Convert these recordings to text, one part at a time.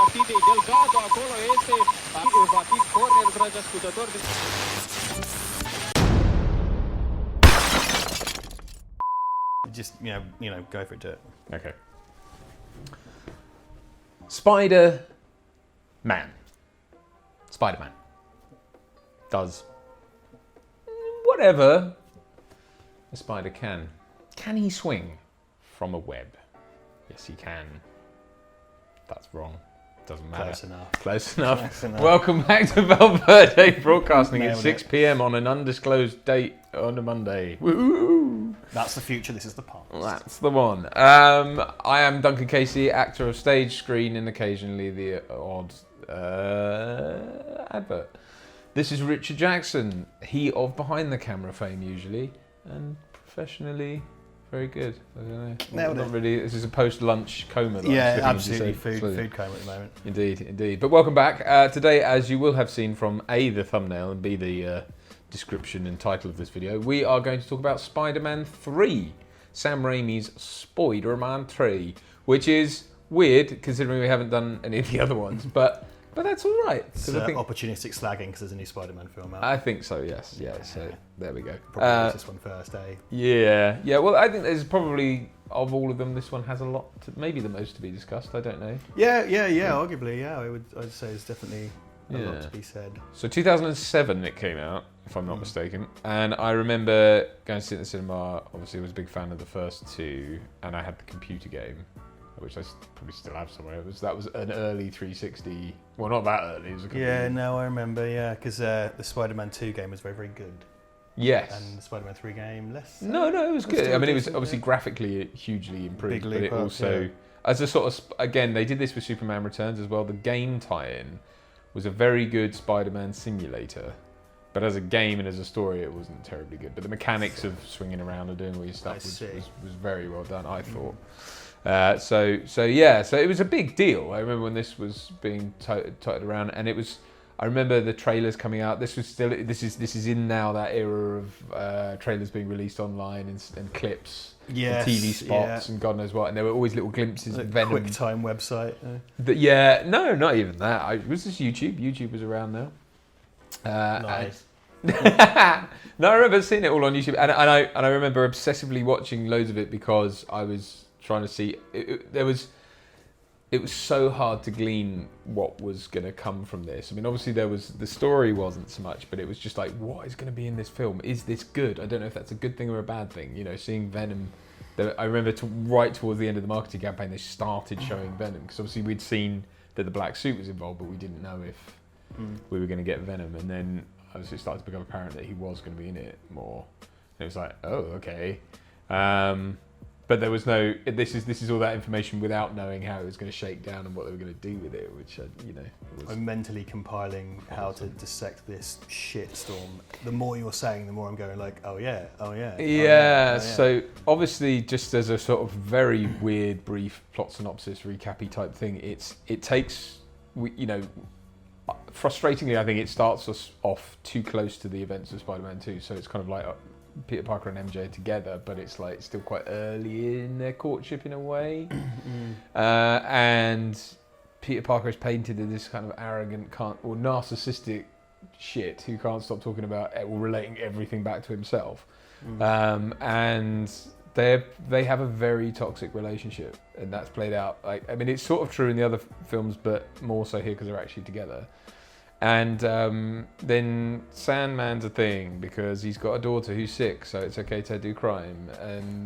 partidei. Delgado acolo este, va fi corner, dragi ascultători. Just, go for it, do it. Okay. Spider-Man does whatever a spider can. Can he swing from a web? Yes, he can. That's wrong. Doesn't matter. Close enough. Welcome back to Verde Broadcasting at 6 p.m. on an undisclosed date on a Monday. Woo! That's the future, this is the past. That's the one. I am Duncan Casey, actor of stage, screen, and occasionally the odd advert. This is Richard Jackson, he of behind the camera fame usually, and professionally very good. I don't know. Not really. This is a post-lunch coma. Yeah, absolutely. Food coma at the moment. Indeed. But welcome back. Today, as you will have seen from A, the thumbnail, and B, the description and title of this video, we are going to talk about Spider-Man 3, Sam Raimi's Spider-Man 3, which is weird considering we haven't done any of the other ones, but that's all right. It's opportunistic slagging because there's a new Spider-Man film out. I think so, yes. Yeah, so there we go. Probably use this one first, eh? Yeah. Well, I think there's probably, of all of them, this one has a lot, maybe the most to be discussed. I don't know. Yeah. Arguably, yeah. I'd say there's definitely a lot to be said. So 2007 it came out, if I'm not mistaken, and I remember going to see it in the cinema. Obviously, I was a big fan of the first two, and I had the computer game, which I probably still have somewhere. That was an early 360. Well, not that early. It was a couple I remember. Yeah, because the Spider-Man 2 game was very, very good. Yes. And the Spider-Man 3 game less. No, it was good. I mean, it was obviously graphically hugely improved, but it also, as a sort of, again, they did this with Superman Returns as well. The game tie-in was a very good Spider-Man simulator, but as a game and as a story, it wasn't terribly good. But the mechanics of swinging around and doing all your stuff was very well done, I thought. So it was a big deal. I remember when this was being touted around, and I remember the trailers coming out. This is in now that era of trailers being released online and clips, and TV spots, and God knows what. And there were always little glimpses of Venom. QuickTime website. No, not even that. It was just YouTube. YouTube was around now. Nice. No, I remember seeing it all on YouTube, and I remember obsessively watching loads of it because I was trying to see. It was so hard to glean what was going to come from this. I mean, obviously the story wasn't so much, but it was just like, what is going to be in this film? Is this good? I don't know if that's a good thing or a bad thing. Seeing Venom. I remember right towards the end of the marketing campaign, they started showing Venom because obviously we'd seen that the black suit was involved, but we didn't know if we were going to get Venom. And then obviously it started to become apparent that he was going to be in it more. And it was like, oh, okay. But there was no. This is all that information without knowing how it was going to shake down and what they were going to do with it, which I'm mentally compiling how to dissect this shitstorm. The more you're saying, the more I'm going like, oh yeah. So obviously, just as a sort of very weird, brief plot synopsis, recappy type thing, it takes, frustratingly, I think it starts us off too close to the events of Spider-Man 2. So it's kind of like Peter Parker and MJ together, but it's like still quite early in their courtship in a way. And Peter Parker is painted as this kind of arrogant, or narcissistic shit who can't stop talking about or relating everything back to himself. And they have a very toxic relationship, and that's played out. It's sort of true in the other films, but more so here because they're actually together. And then Sandman's a thing because he's got a daughter who's sick, so it's okay to do crime.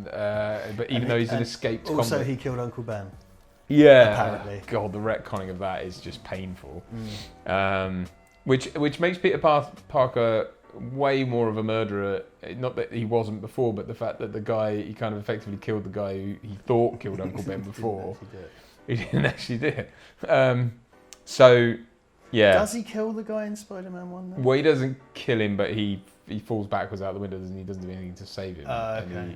But even though he's an escaped convict. Also, he killed Uncle Ben. Yeah, apparently. God, the retconning of that is just painful. Which makes Peter Parker way more of a murderer. Not that he wasn't before, but the fact that he kind of effectively killed the guy who he thought killed Uncle Ben before. He didn't actually do it. So. Yeah. Does he kill the guy in Spider-Man 1 then? Well, he doesn't kill him, but he falls backwards out the window and he doesn't do anything to save him. Okay.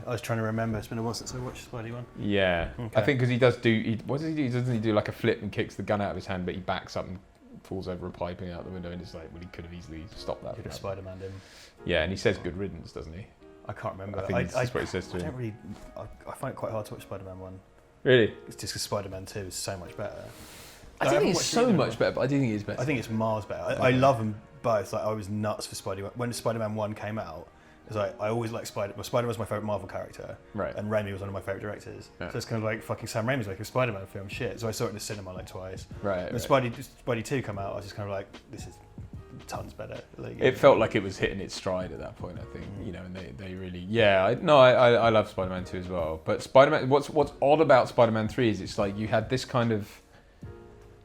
I was trying to remember. It's been a while since I watched Spidey 1. Yeah. Okay. I think because he does do... what does he do? Doesn't he do like a flip and kicks the gun out of his hand, but he backs up and falls over a piping out the window, and it's like, well, he could have easily stopped that. Could have Spider-Man'd him. Yeah, and he says good riddance, doesn't he? I can't remember. I think that's what he says to him. I find it quite hard to watch Spider-Man 1. Really? It's just because Spider-Man 2 is so much better. I don't think it's so much better, but I do think it's better. I think it's miles better. I love them both. Like I was nuts for Spider-Man. When Spider-Man 1 came out, it was like I always liked Spider-Man. Spider-Man was my favourite Marvel character, right? And Raimi was one of my favourite directors. Yeah. So it's kind of like fucking Sam Raimi's making a Spider-Man film, shit. So I saw it in the cinema like twice. Right. When Spidey 2 came out, I was just kind of like, this is tons better. Like, it felt like it was hitting its stride at that point, I think. You know, and they really, I love Spider-Man 2 as well. But Spider-Man, what's odd about Spider-Man 3 is it's like you had this kind of.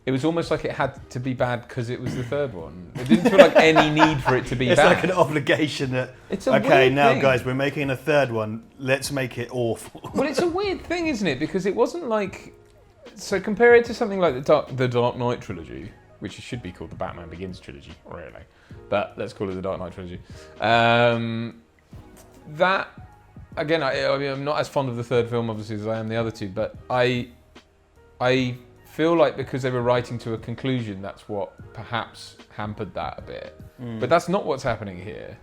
It was almost like it had to be bad because it was the third one. It didn't feel like any need for it to be it's bad. It's like an obligation that, it's a okay, weird now thing. guys, we're making a third one. Let's make it awful. Well, it's a weird thing, isn't it? Because it wasn't like... So compare it to something like the Dark Knight trilogy, which should be called the Batman Begins trilogy, really. But let's call it the Dark Knight trilogy. That, again, I mean, I'm not as fond of the third film, obviously, as I am the other two, but I feel like because they were writing to a conclusion, that's what perhaps hampered that a bit. But that's not what's happening here.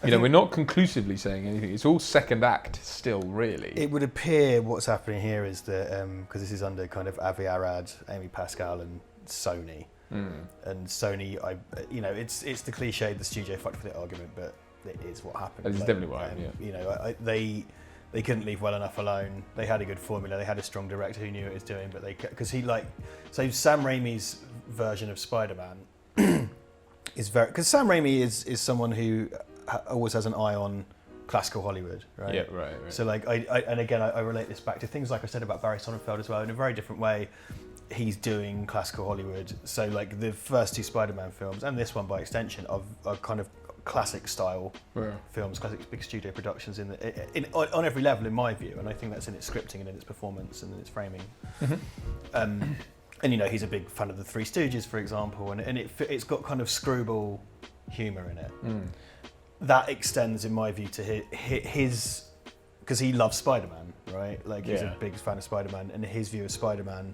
You know, we're not conclusively saying anything. It's all second act still, really. It would appear what's happening here is that, because this is under kind of Avi Arad, Amy Pascal and Sony. And Sony, it's the cliche, the studio fucked with it argument, but it is what happened. It's definitely what happened, You know, they couldn't leave well enough alone. They had a good formula. They had a strong director who knew what he was doing, but so Sam Raimi's version of Spider-Man is very, because Sam Raimi is someone who always has an eye on classical Hollywood, right? Yeah, right. So like, I relate this back to things like I said about Barry Sonnenfeld as well. In a very different way, he's doing classical Hollywood. So like the first two Spider-Man films, and this one by extension, are kind of classic style films, classic big studio productions on every level, in my view. And I think that's in its scripting and in its performance and in its framing. And you know, he's a big fan of the Three Stooges, for example, and it's got kind of screwball humour in it. That extends, in my view, to his because he loves Spider-Man, right? Like he's a big fan of Spider-Man, and his view of Spider-Man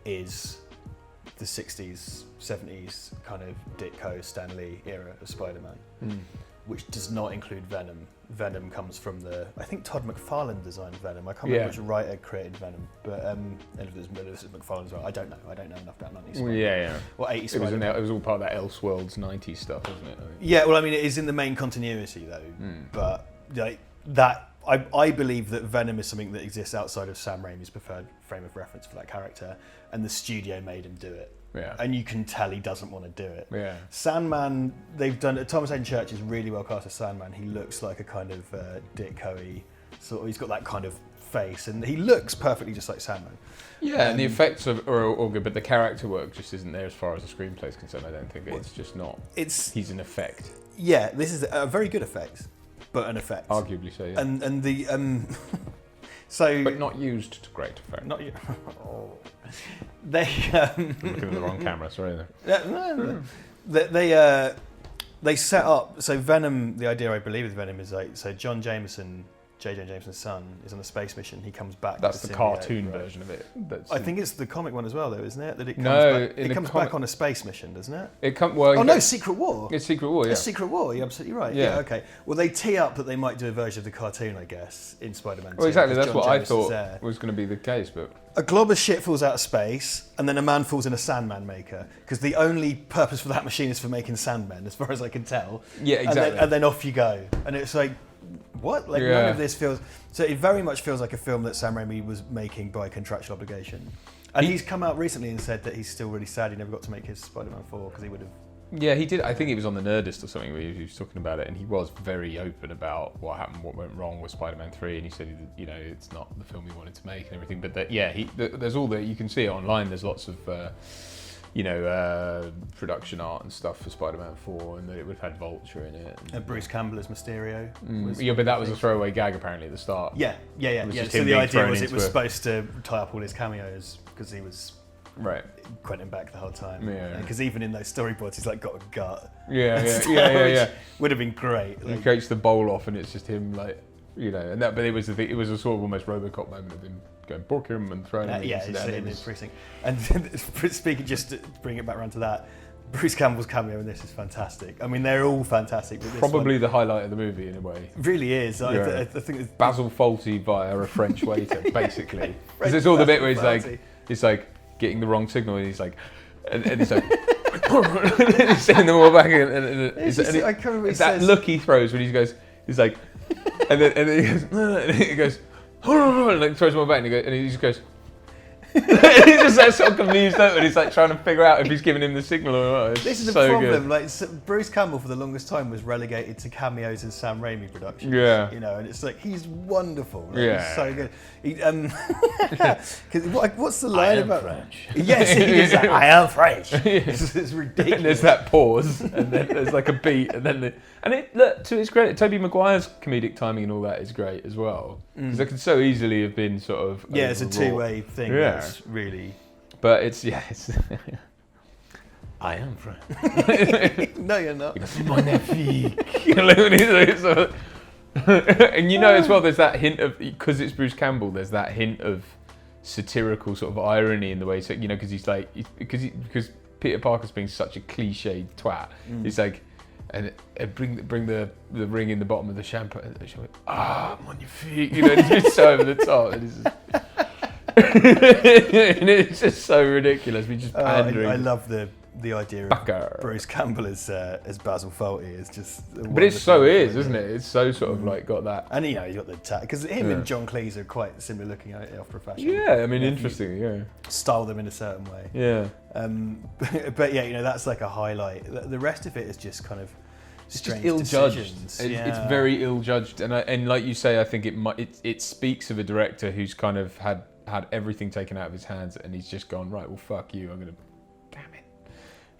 is the 60s, 70s kind of Ditko, Stan Lee era of Spider-Man, which does not include Venom. Venom comes from I think Todd McFarlane designed Venom. I can't remember which writer created Venom, but and if this is McFarlane as well, I don't know enough about 90s Spider-Man. Or 80s Spider-Man. It was all part of that Elseworlds 90s stuff, wasn't it? I think. Yeah, well, I mean, it is in the main continuity though, but like that. I believe that Venom is something that exists outside of Sam Raimi's preferred frame of reference for that character, and the studio made him do it. Yeah. And you can tell he doesn't want to do it. Yeah. Sandman, they've done. Thomas Hayden Church is really well cast as Sandman. He looks like a kind of Ditko-y sort of. He's got that kind of face, and he looks perfectly just like Sandman. Yeah, and the effects are all good, but the character work just isn't there as far as the screenplay is concerned. I don't think it's just not. He's an effect. Yeah, this is a very good effect. But an effect, arguably so. Yeah. And the so, but not used to great effect. Not they. I'm looking at the wrong camera. Sorry. They set up. So Venom. The idea, I believe, with Venom is like John Jameson. J.J. Jameson's son is on a space mission. He comes back. That's the cartoon version of it. I think it's the comic one as well, though, isn't it? That it comes back on a space mission, doesn't it? Secret War. It's Secret War. Yeah. It's Secret War. You're absolutely right. Yeah. Okay. Well, they tee up that they might do a version of the cartoon, I guess, in Spider-Man 2. Well, exactly. That's what I thought was going to be the case, but a glob of shit falls out of space, and then a man falls in a Sandman maker, because the only purpose for that machine is for making Sandmen, as far as I can tell. Yeah, exactly. And then off you go, and it's like, what? Like none of this feels. So it very much feels like a film that Sam Raimi was making by contractual obligation. And he's come out recently and said that he's still really sad he never got to make his Spider-Man 4 because he would have. Yeah, he did. I think he was on the Nerdist or something where he was talking about it, and he was very open about what happened, what went wrong with Spider-Man 3, and he said, it's not the film he wanted to make and everything. But there's all that you can see it online. There's lots of. Production art and stuff for Spider-Man 4, and that it would have had Vulture in it. And Bruce Campbell as Mysterio. But that was a throwaway gag apparently at the start. Yeah. So the idea was it was supposed to tie up all his cameos because he was Quentin Beck the whole time. Yeah. Because even in those storyboards, he's like got a gut. Yeah. Would have been great. He takes the bowl off, and it's just him and that. But it was the thing. It was a sort of almost RoboCop moment of him going book him and throwing him in the precinct. And speaking, just to bring it back around to that, Bruce Campbell's cameo in this is fantastic. I mean, they're all fantastic. But probably the highlight of the movie in a way. It really is. I think it's Basil Fawlty via a French waiter, basically. Because it's all the bit where he's like getting the wrong signal, and he's like, and he's like, he's sending them all back, and I can't remember what he that says. look he throws when he goes, he's like, and then he goes, and like throws them all back, and he just goes. He's just like sort of confused out, and he's like trying to figure out if he's giving him the signal or not. It's This is so the problem. good. Like Bruce Campbell, for the longest time, was relegated to cameos in Sam Raimi productions. Yeah. You know, and it's like he's wonderful. Like, Yeah. He's so good. He, 'cause what's the line about? French. Yes, he is. Like, I am French. It's ridiculous. And there's that pause, and then there's like a beat, and then look, to his credit, Tobey Maguire's comedic timing and all that is great as well, because it could so easily have been sort of it's a overwrought. two-way thing. Yeah. That's really. But it's I am French. No, you're not. Magnifique. And you know as well, there's that hint of, because it's Bruce Campbell, there's that hint of satirical sort of irony in the way, so, you know, because he's like, because Peter Parker's being such a cliched twat, he's like, and bring the ring in the bottom of the champagne, magnifique, you know, it's just so over the top, and it's just, and it's just so ridiculous. We just pandering. I love the idea Fucker. of Bruce Campbell as Basil Fawlty is just. But it so is, isn't it? It's so sort of like got that. And you know, you got the because him and John Cleese are quite similar looking after a fashion. Yeah, I mean, interesting. Yeah. Style them in a certain way. Yeah. But yeah, you know, that's like a highlight. The rest of it is just kind of. It's just strange ill-judged. decisions. It's very ill-judged, and like you say, I think it speaks of a director who's kind of had everything taken out of his hands, and he's just gone, right, well, fuck you, I'm gonna, damn it.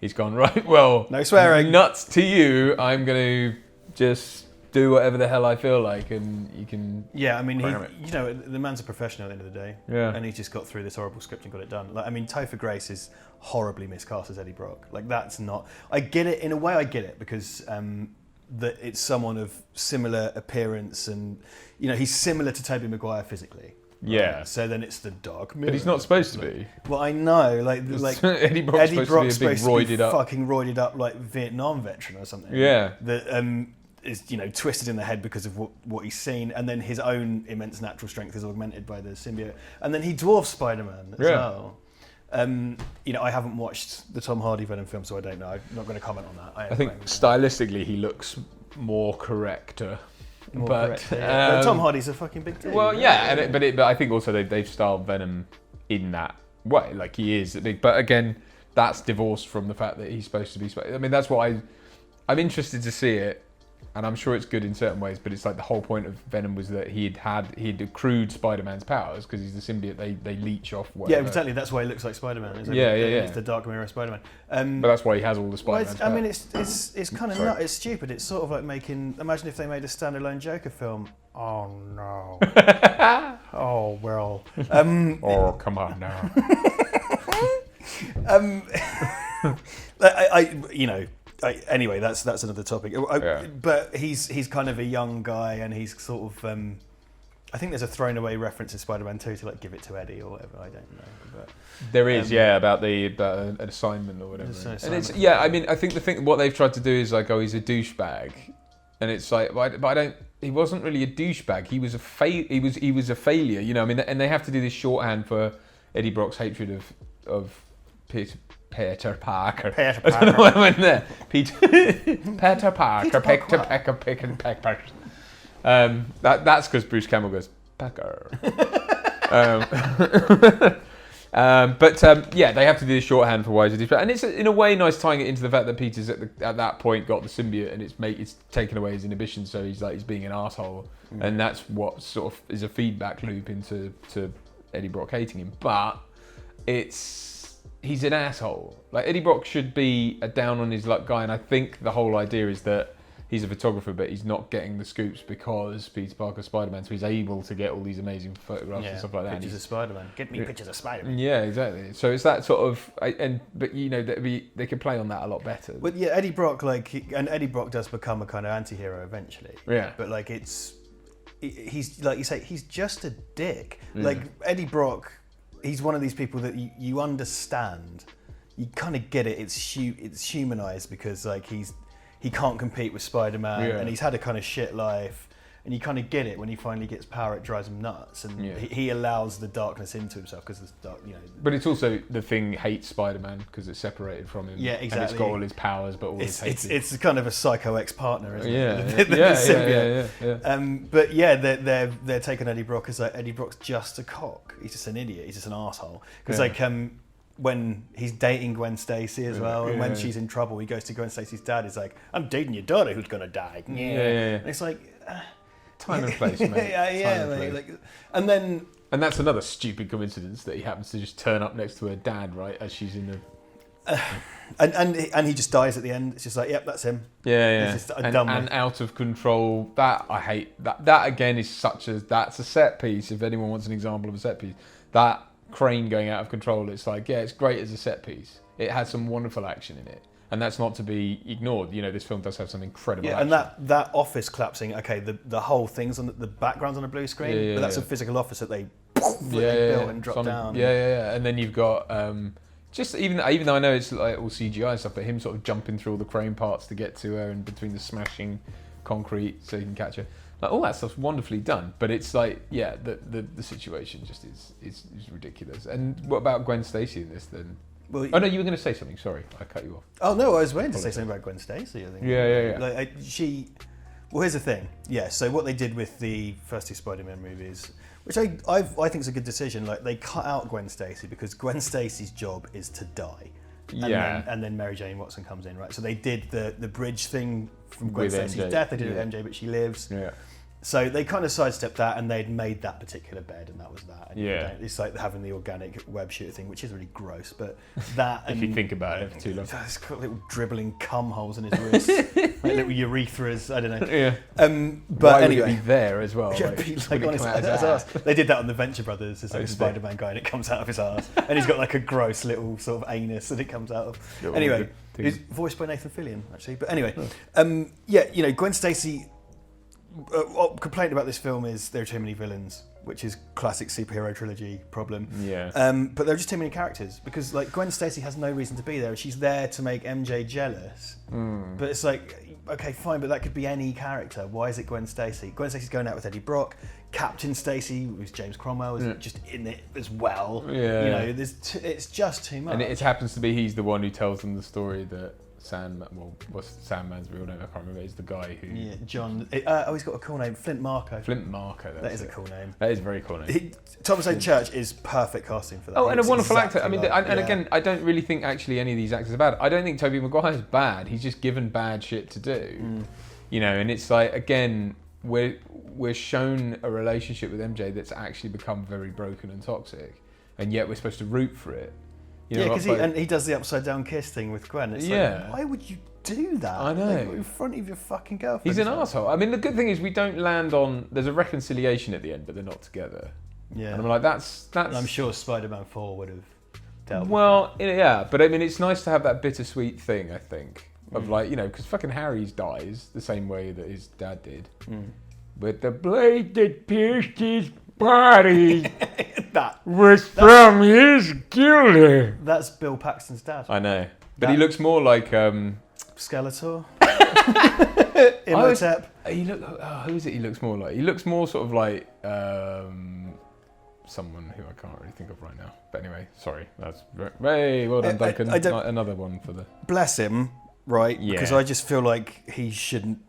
He's gone, right, well, no swearing, nuts to you, I'm gonna just do whatever the hell I feel like, and you can. Yeah, I mean, you know, the man's a professional at the end of the day. Yeah. And he just got through this horrible script and got it done. Like, I mean, Topher Grace is horribly miscast as Eddie Brock. Like, that's not. I get it in a way. I get it because that it's someone of similar appearance, and you know, he's similar to Tobey Maguire physically. Yeah. Right? So then it's the dark mirror. But he's not supposed to be. Well, I know, like Eddie Brock's supposed to be a big roided up, fucking roided up like Vietnam veteran or something. Yeah. That is, you know, twisted in the head because of what he's seen, and then his own immense natural strength is augmented by the symbiote, and then he dwarfs Spider-Man as well. You know, I haven't watched the Tom Hardy Venom film, so I don't know. I'm not going to comment on that. I think stylistically he looks more correcter. But Tom Hardy's a fucking big dude. Well, yeah, but I think also they've styled Venom in that way, like he is big. But again, that's divorced from the fact that he's supposed to be. I mean, that's what I'm interested to see it, and I'm sure it's good in certain ways. But it's like the whole point of Venom was that he'd accrued Spider-Man's powers because he's the symbiote. They leech off. Whatever. Yeah, exactly. That's why he looks like Spider-Man. Isn't Yeah. It's the dark mirror of Spider-Man. But that's why he has all the Spider-Man's powers. I mean, it's kind of nuts. It's stupid. It's sort of like making. Imagine if they made a standalone Joker film. Oh no. Oh well. Oh come on now. Anyway, that's another topic. But he's kind of a young guy, and he's sort of. I think there's a thrown away reference in Spider-Man 2 to like give it to Eddie or whatever. I don't know, but there is, about an assignment or whatever. And it's I mean, I think what they've tried to do is like, oh, he's a douchebag, and it's like, but I don't. He wasn't really a douchebag. He was a failure. You know, I mean, and they have to do this shorthand for Eddie Brock's hatred of Peter Parker. I don't know why I went there. Peter Parker. Peck. That's because Bruce Campbell goes Parker. They have to do the shorthand for why he's a douchebag, and it's in a way nice tying it into the fact that Peter's at that point got the symbiote, and it's taken away his inhibition, so he's being an asshole, and that's what sort of is a feedback loop into Eddie Brock hating him, but he's an asshole. Like, Eddie Brock should be a down on his luck guy, and I think the whole idea is that he's a photographer, but he's not getting the scoops because Peter Parker's Spider-Man, so he's able to get all these amazing photographs and stuff like that. Pictures of Spider-Man. Get me pictures of Spider-Man. Yeah, exactly. So it's that sort of, but you know, they could play on that a lot better. But yeah, Eddie Brock, and Eddie Brock does become a kind of anti-hero eventually. Yeah. But like he's like you say, he's just a dick. Like Eddie Brock, he's one of these people that you understand. You kind of get it. It's humanized because like he can't compete with Spider-Man, and he's had a kind of shit life, And you kind of get it when he finally gets power. It drives him nuts, and he allows the darkness into himself because it's dark, But it's also the Thing hates Spider-Man because it's separated from him. Yeah, exactly. And it's got all his powers, but all his hatred. It's kind of a psycho ex-partner, isn't it? Yeah. But yeah, they're taking Eddie Brock as like Eddie Brock's just a cock. He's just an idiot. He's just an asshole. Because when he's dating Gwen Stacy as well, and when she's in trouble, he goes to Gwen Stacy's dad. He's like, "I'm dating your daughter, who's gonna die." And it's like. Time and place, mate. Mate. And that's another stupid coincidence that he happens to just turn up next to her dad, right, as she's in the. And he just dies at the end. It's just like, yep, that's him. Yeah. It's just and out of control. That I hate. That again is that's a set piece. If anyone wants an example of a set piece, that crane going out of control. It's like, it's great as a set piece. It has some wonderful action in it. And that's not to be ignored. This film does have some incredible action. And that office collapsing, the whole thing's on the background's on a blue screen, but that's a physical office that they built and dropped down. And then you've got, just even though I know it's like all CGI and stuff, but him sort of jumping through all the crane parts to get to her and between the smashing concrete so he can catch her. Like, all that stuff's wonderfully done, but it's like, the situation just is ridiculous. And what about Gwen Stacy in this then? Well, no, you were going to say something. Sorry, I cut you off. Oh no, I was waiting to say something about Gwen Stacy. I think. Yeah. Like well, here's the thing. Yeah, so what they did with the first two Spider-Man movies, which I think is a good decision. Like, they cut out Gwen Stacy because Gwen Stacy's job is to die. And then Mary Jane Watson comes in, right? So they did the bridge thing from Gwen Stacy's death. They did it with MJ, but she lives. Yeah. So they kind of sidestepped that, and they'd made that particular bed, and that was that. And it's like having the organic web shooter thing, which is really gross. But that, if you think about it, for too long, he's got little dribbling cum holes in his wrists, like little urethras. I don't know. Yeah. But why anyway, would it be there as well? Honestly, they did that on the Venture Brothers. There's like a Spider-Man guy, and it comes out of his ass, and he's got like a gross little sort of anus that it comes out of. Anyway, he's voiced by Nathan Fillion, actually. But anyway, Gwen Stacy. Complaint about this film is there are too many villains, which is classic superhero trilogy problem. Yeah. But there are just too many characters because like Gwen Stacy has no reason to be there. She's there to make MJ jealous. But it's like, okay, fine, but that could be any character. Why is it Gwen Stacy? Gwen Stacy's going out with Eddie Brock. Captain Stacy, who's James Cromwell, is just in it as well. Yeah. It's just too much. And it happens to be he's the one who tells them the story that what's Sandman's real name? I can't remember. He's the guy who. Yeah, John. He's got a cool name. Flint Marko. Flint Marko. That is a cool name. That is a very cool name. Thomas Hayden Church is perfect casting for that. Oh, and a wonderful actor. I mean, again, I don't really think actually any of these actors are bad. I don't think Tobey Maguire's bad. He's just given bad shit to do. And it's like, again, we're shown a relationship with MJ that's actually become very broken and toxic, and yet we're supposed to root for it. Because he does the upside down kiss thing with Gwen. It's like, why would you do that? I know. Like, in front of your fucking girlfriend. He's an arsehole. I mean, the good thing is we don't land on. There's a reconciliation at the end, but they're not together. Yeah. And I'm like, that's. And I'm sure Spider-Man 4 would have dealt with that. But I mean, it's nice to have that bittersweet thing, I think, of like, because fucking Harry dies the same way that his dad did. But the blade that pierced his body was from his killer. That's Bill Paxton's dad. I know. But he looks more like Skeletor. Imhotep. Who is it he looks more like? He looks more sort of like someone who I can't really think of right now. But anyway, sorry. That's very well done, Duncan. Another one for the... Bless him, right? Yeah. Because I just feel like he shouldn't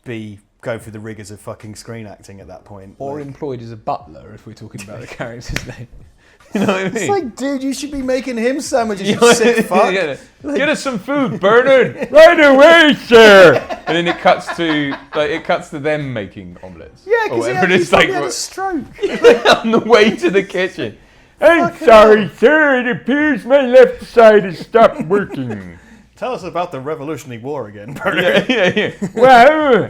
be going through the rigours of fucking screen acting at that point. Or employed as a butler, if we're talking about the character's name. You know what I mean? It's like, dude, you should be making him sandwiches, you sick fuck. Get us some food, Bernard. Right away, sir. And then it cuts to them making omelettes. Yeah, because he had a stroke. On the way to the kitchen. I'm sorry, sir. It appears my left side has stopped working. Tell us about the Revolutionary War again, Bernard. Yeah. Well,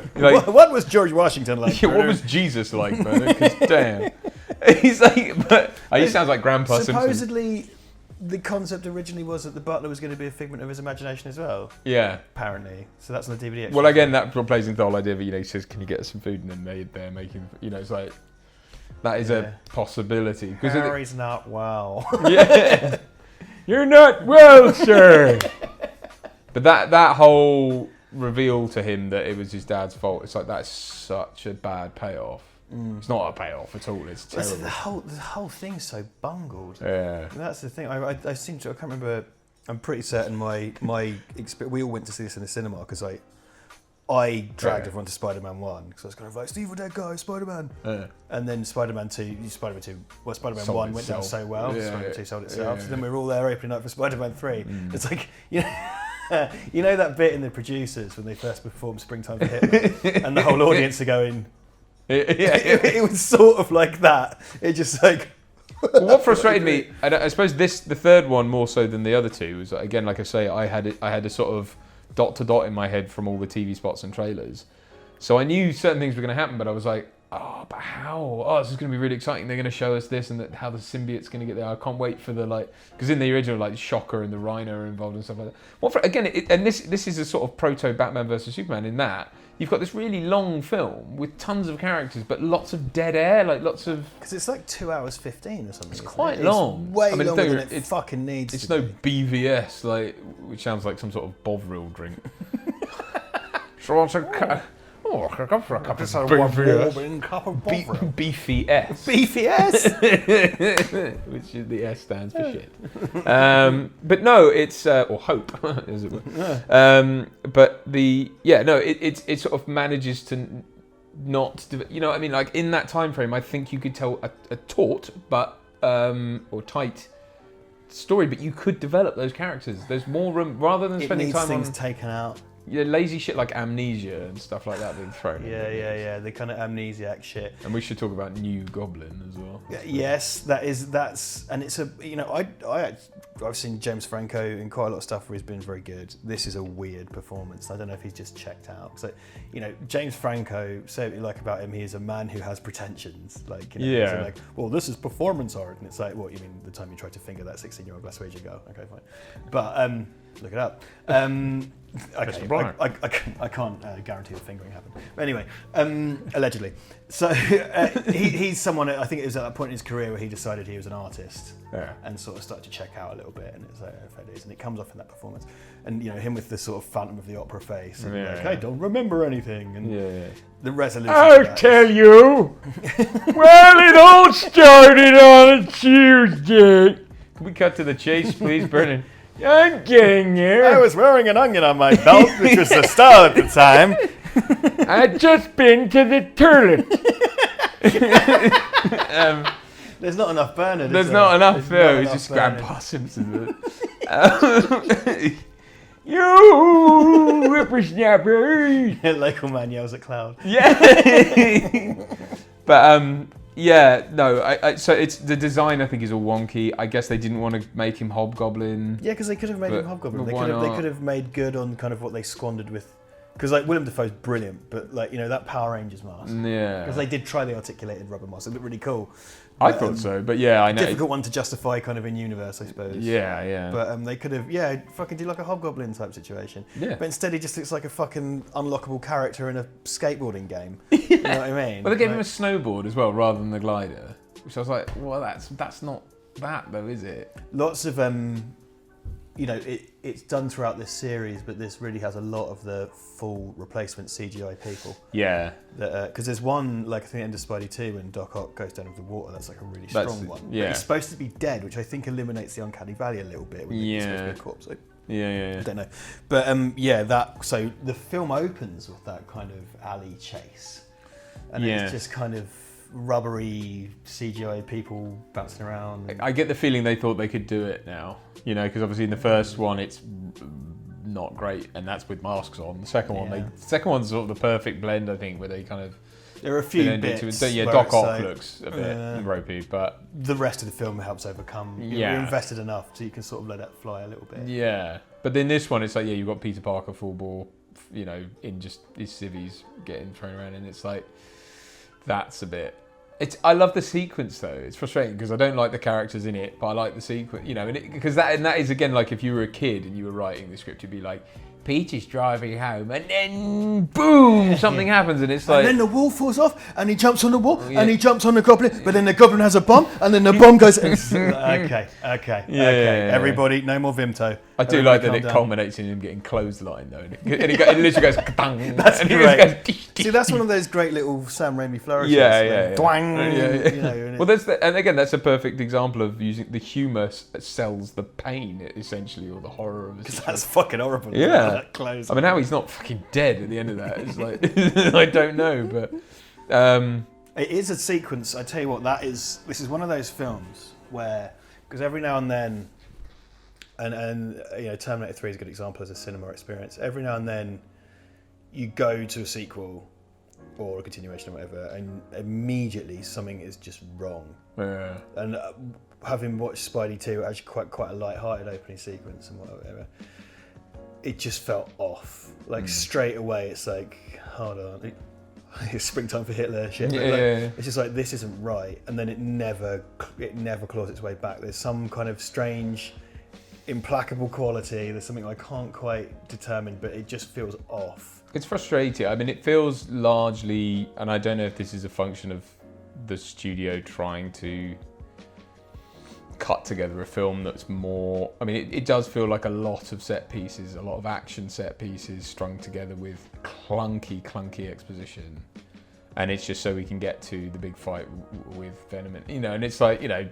what was George Washington like? What was Jesus like, Bernard? Because damn, he's like, but he sounds like Grandpa Simpson. Supposedly, the concept originally was that the butler was going to be a figment of his imagination as well. Yeah, apparently. So that's on the DVD. Well, again, that plays into the whole idea of he says, "Can you get us some food?" And then they're making, it's like that is a possibility. Harry's not well. Yeah, you're not well, sir. But that whole reveal to him that it was his dad's fault, it's like that's such a bad payoff. It's not a payoff at all. It's terrible. The whole thing's so bungled. Yeah. That's the thing. I can't remember. I'm pretty certain my experience. We all went to see this in the cinema because I dragged everyone to Spider-Man 1 because I was kind of like, Steve, dead guy, Spider-Man. And then Spider-Man 2, Spider-Man 1 went down so well. Spider-Man 2 sold itself. So then we were all there opening up for Spider-Man 3. It's like, you know that bit in The Producers when they first performed Springtime for Hitler and the whole audience are going, it was sort of like that. It just like... Well, what frustrated me, I suppose the third one more so than the other two, was again, like I say, I had a sort of dot to dot in my head from all the TV spots and trailers. So I knew certain things were going to happen, but I was like, oh, but how? Oh, this is going to be really exciting. They're going to show us this and how the symbiote's going to get there. I can't wait for the, because in the original, Shocker and the Rhino are involved and stuff like that. This is a sort of proto-Batman versus Superman in that you've got this really long film with tons of characters, but lots of dead air, lots of... Because it's like 2 hours 15 or something. It's quite long. It's way longer than it fucking needs It's to no be. BVS, which sounds like some sort of Bovril drink. So I want I come for a cup of BVS. Beefy S. Beefy S? Which is the S stands for shit. But no, it's... or hope, as it were. But it sort of manages to not... You know what I mean? In that time frame, I think you could tell a taut, but... or tight story, but you could develop those characters. There's more room, rather than spending time on... things taken out. Yeah, lazy shit like amnesia and stuff like that being thrown in. Yeah, the kind of amnesiac shit. And we should talk about New Goblin as well. Yes, that's, and it's a, I've seen James Franco in quite a lot of stuff where he's been very good. This is a weird performance. I don't know if he's just checked out. So, James Franco, say what you like about him, he is a man who has pretensions. He's well, this is performance art, and it's like, what, you mean the time you tried to finger that 16-year-old Glaswegian girl? Okay, fine. But look it up. Okay, I can't guarantee the fingering happened. But anyway, allegedly. So he's someone, I think it was at that point in his career where he decided he was an artist and sort of started to check out a little bit, and it's like, and it comes off in that performance. And him with the sort of Phantom of the Opera face, and I don't remember anything, and the resolution. I'll tell you. Well, it all started on a Tuesday. Can we cut to the chase, please, Brennan? I'm getting there. I was wearing an onion on my belt, which was the style at the time. I'd just been to the toilet. There's not enough Bernard. There's not enough. It's just Grandpa Simpson. You whippersnapper! Local man yells at Cloud. Yeah. But so it's the design. I think is all wonky. I guess they didn't want to make him Hobgoblin. Yeah, because they could have made him Hobgoblin. They could have made good on kind of what they squandered with. Because Willem Dafoe's brilliant, but that Power Rangers mask. Yeah. Because they did try the articulated rubber mask. It looked really cool. I thought so, but I know. Difficult one to justify kind of in universe, I suppose. Yeah. But they could have, fucking do like a Hobgoblin type situation. Yeah. But instead he just looks like a fucking unlockable character in a skateboarding game. You know what I mean? Well, they gave him a snowboard as well, rather than the glider. Which I was like, well, that's not that though, is it? Lots of, it's done throughout this series, but this really has a lot of the full replacement CGI people. Yeah. Because there's one, I think, end of Spidey 2 when Doc Ock goes down into the water, that's a really strong one. Yeah. But he's supposed to be dead, which I think eliminates the uncanny valley a little bit when he's supposed to be a corpse. So yeah. I don't know. But so the film opens with that kind of alley chase. And it's just kind of rubbery CGI people bouncing around. I get the feeling they thought they could do it now, because obviously in the first one it's not great, and that's with masks on. The second one's sort of the perfect blend, I think, where they kind of there are a few bits. Doc Ock looks a bit ropey, but the rest of the film helps overcome. You're invested enough so you can sort of let it fly a little bit. Yeah, but in this one it's like you've got Peter Parker full bore, in just his civvies getting thrown around, and it's like that's a bit. I love the sequence though. It's frustrating because I don't like the characters in it, but I like the sequence. Because that is again like if you were a kid and you were writing the script, you'd be like, Peter's driving home, and then boom, something happens, and it's like... And then the wall falls off, and he jumps on the wall, and he jumps on the goblin, but then the goblin has a bomb, and then the bomb goes... okay. Everybody, no more Vimto. I do like that it culminates in him getting clotheslined, though. And it literally goes... Bang, that's and great. Goes, See, that's one of those great little Sam Raimi flourishes. Yeah. You know, well, and again, that's a perfect example of using the humour sells the pain, essentially, or the horror of it. Because that's fucking horrible. Yeah. That close. I mean, how he's not fucking dead at the end of that. It's like, I don't know, but... It is a sequence, I tell you what, this is one of those films where, because every now and then, and you know, Terminator 3 is a good example as a cinema experience, every now and then you go to a sequel or a continuation or whatever, and immediately something is just wrong. Yeah. And having watched Spidey 2, actually quite a light-hearted opening sequence and whatever, it just felt off. Like straight away, it's like, hold on, it's springtime for Hitler shit. Yeah. It's just like, this isn't right, and then it never claws its way back. There's some kind of strange, implacable quality. There's something I can't quite determine, but it just feels off. It's frustrating. I mean, it feels largely, and I don't know if this is a function of the studio trying to cut together a film that's more... I mean, it does feel like a lot of set pieces, a lot of action set pieces strung together with clunky exposition. And it's just so we can get to the big fight with Venom. And, you know, and it's like, you know,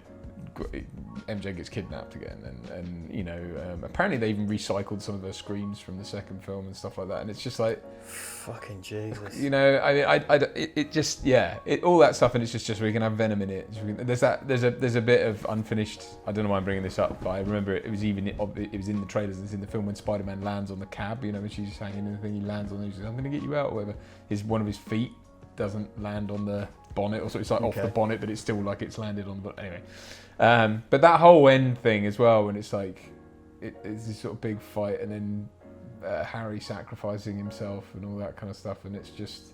MJ gets kidnapped again, and you know, apparently they even recycled some of her screams from the second film and stuff like that, and it's just like, fucking Jesus, you know, it just, yeah, all that stuff, and it's just we can have Venom in it. There's a bit of unfinished. I don't know why I'm bringing this up, but I remember it was in the trailers and it's in the film when Spider-Man lands on the cab, you know, when she's just hanging in the thing, he lands on, and he's like, I'm going to get you out, or whatever. One of his feet doesn't land on the bonnet, or so it's like off the bonnet, but it's still like it's landed on. But anyway, but that whole end thing as well, when it's like it's this sort of big fight, and then Harry sacrificing himself and all that kind of stuff, and it's just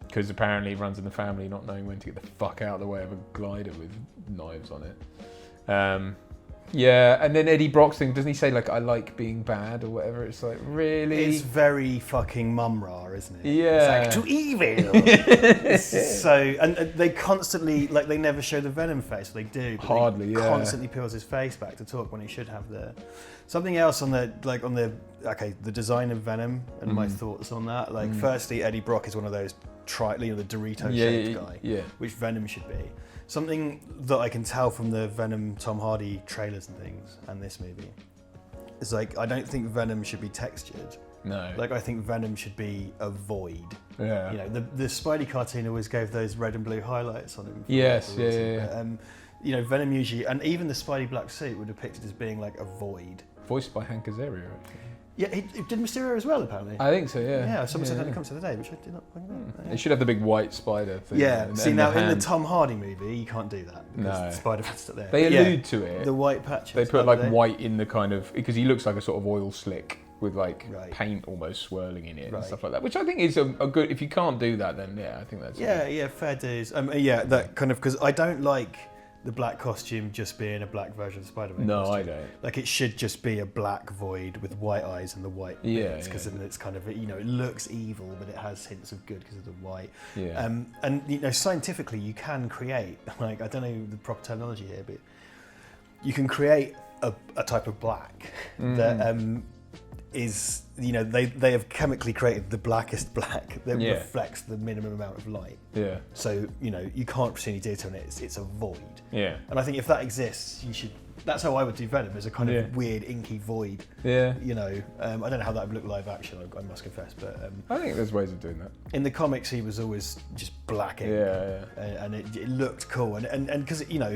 because apparently he runs in the family not knowing when to get the fuck out of the way of a glider with knives on it. Yeah, and then Eddie Brock's thing, doesn't he say like, I like being bad or whatever? It's like, really? It's very fucking mum-ra, isn't it? Yeah. It's like, to evil! So, and they constantly, like, they never show the Venom face, they do. But hardly, he constantly peels his face back to talk when he should have the... Something else on the design of Venom and my thoughts on that. Like, firstly, Eddie Brock is one of those, the Dorito-shaped guy, which Venom should be. Something that I can tell from the Venom Tom Hardy trailers and things, and this movie, is like, I don't think Venom should be textured. No. Like, I think Venom should be a void. Yeah. You know, the Spidey cartoon always gave those red and blue highlights on him. Yes, yeah. But, you know, Venom usually, and even the Spidey black suit were depicted as being like a void. Voiced by Hank Azaria, actually. Yeah, he did Mysterio as well, apparently. I think so, yeah. Yeah, someone said that it comes to the day, which I did not point out. They should have the big white spider thing. Yeah, and, see, and now the in the hand. Tom Hardy movie, you can't do that. Because No. the Spider-Man's still there. They But allude to it. The white patches. They put like white in the kind of, because he looks like a sort of oil slick with like paint almost swirling in it and stuff like that, which I think is a good, if you can't do that, then yeah, I think that's fair dues. That kind of, because I don't like the black costume just being a black version of Spider-Man. No, costume. I don't. Like, it should just be a black void with white eyes and the white bits, because then it's kind of, you know, it looks evil, but it has hints of good because of the white. Yeah. And you know, scientifically, you can create, like, I don't know the proper terminology here, but you can create a type of black that is, you know, they have chemically created the blackest black that reflects the minimum amount of light. Yeah. So, you know, you can't see any data on it. It's a void. Yeah. And I think if that exists, you should. That's how I would do Venom, as a kind of weird inky void. Yeah. You know, I don't know how that would look live action. I must confess, but I think there's ways of doing that. In the comics, he was always just black ink. And it looked cool, and because, you know,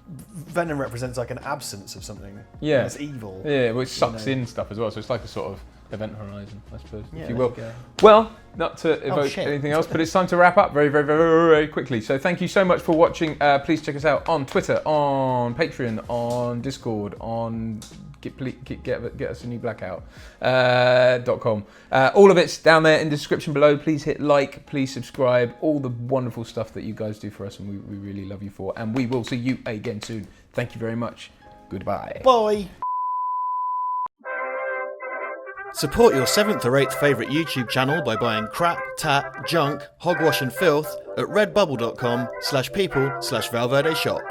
Venom represents like an absence of something. Yeah. It's evil. Yeah, which sucks in stuff as well. So it's like a sort of event horizon, I suppose, if you will. Well, not to evoke anything else, but it's time to wrap up very, very, very, very quickly. So thank you so much for watching. Please check us out on Twitter, on Patreon, on Discord, on get us a new blackout.com. All of it's down there in the description below. Please hit like, please subscribe, all the wonderful stuff that you guys do for us, and we really love you for. And we will see you again soon. Thank you very much. Goodbye. Bye. Support your 7th or 8th favourite YouTube channel by buying crap, tat, junk, hogwash and filth at redbubble.com/people/ValVerde shop.